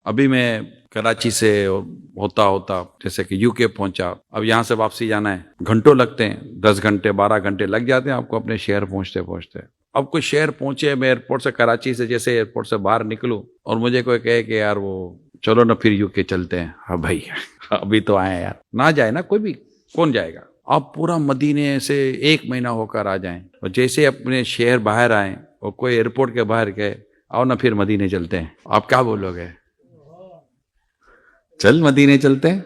ابھی میں کراچی سے ہوتا جیسے کہ UK پہنچا، اب یہاں سے واپسی جانا ہے، گھنٹوں لگتے ہیں، 10 گھنٹے 12 گھنٹے لگ جاتے ہیں آپ کو اپنے شہر پہنچتے. اب کوئی شہر پہنچے، میں ایئرپورٹ سے کراچی سے جیسے ایئرپورٹ سے باہر نکلوں اور مجھے کوئی کہے کہ یار وہ چلو نا پھر UK چلتے ہیں، ہاں بھائی ابھی تو آئے یار، نہ جائے نا کوئی بھی، کون جائے گا؟ آپ پورا مدینے سے 1 مہینہ ہو کر آ جائیں اور جیسے اپنے شہر باہر آئیں اور کوئی ایئرپورٹ کے باہر کہے آؤ نا پھر مدینے چلتے ہیں، آپ کیا بولو گے؟ چل مدینے چلتے ہیں.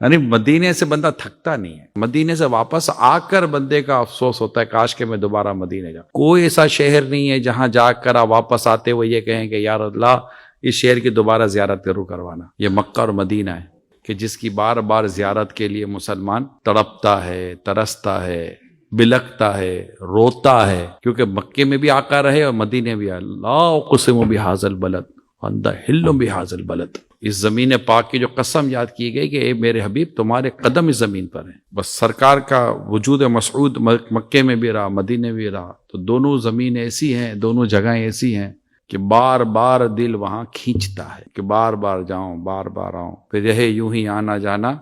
یعنی مدینے سے بندہ تھکتا نہیں ہے، مدینے سے واپس آ کر بندے کا افسوس ہوتا ہے کاش کہ میں دوبارہ مدینے جاؤں. کوئی ایسا شہر نہیں ہے جہاں جا کر آپ واپس آتے ہوئے یہ کہیں کہ یار اللہ اس شہر کی دوبارہ زیارت ضرور کروانا. یہ مکہ اور مدینہ ہے کہ جس کی بار بار زیارت کے لیے مسلمان تڑپتا ہے، ترستا ہے، بلکتا ہے، روتا ہے، کیونکہ مکے میں بھی آقا رہے اور مدینے بھی. اللہ اقسم بہذا البلد وانت حل بہذا البلد، اس زمین پاک کی جو قسم یاد کی گئی کہ اے میرے حبیب تمہارے قدم اس زمین پر ہیں. بس سرکار کا وجود مسعود مکے میں بھی رہا، مدینے بھی رہا، تو دونوں زمین ایسی ہیں، دونوں جگہیں ایسی ہیں کہ بار بار دل وہاں کھینچتا ہے کہ بار بار جاؤں، بار بار آؤں. پھر رہے یوں ہی آنا جانا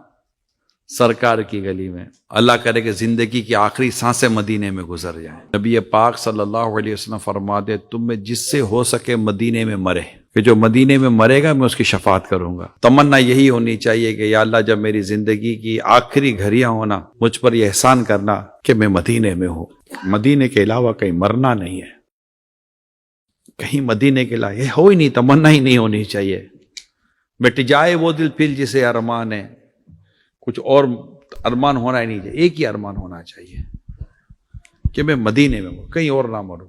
سرکار کی گلی میں. اللہ کرے کہ زندگی کی آخری سانسیں مدینے میں گزر جائیں. نبی پاک صلی اللہ علیہ وسلم فرماتے تم میں جس سے ہو سکے مدینے میں مرے، کہ جو مدینے میں مرے گا میں اس کی شفاعت کروں گا. تمنا یہی ہونی چاہیے کہ یا اللہ جب میری زندگی کی آخری گھڑیاں ہونا مجھ پر یہ احسان کرنا کہ میں مدینے میں ہوں. مدینے کے علاوہ کہیں مرنا نہیں ہے، کہیں مدینے کے علاوہ یہ ہو ہی نہیں، تمنا ہی نہیں ہونی چاہیے. مٹ جائے وہ دل پھر جسے ارمان ہے، کچھ اور ارمان ہونا ہی نہیں چاہیے، ایک ہی ارمان ہونا چاہیے کہ میں مدینے میں ہوں، کہیں اور نہ مروں.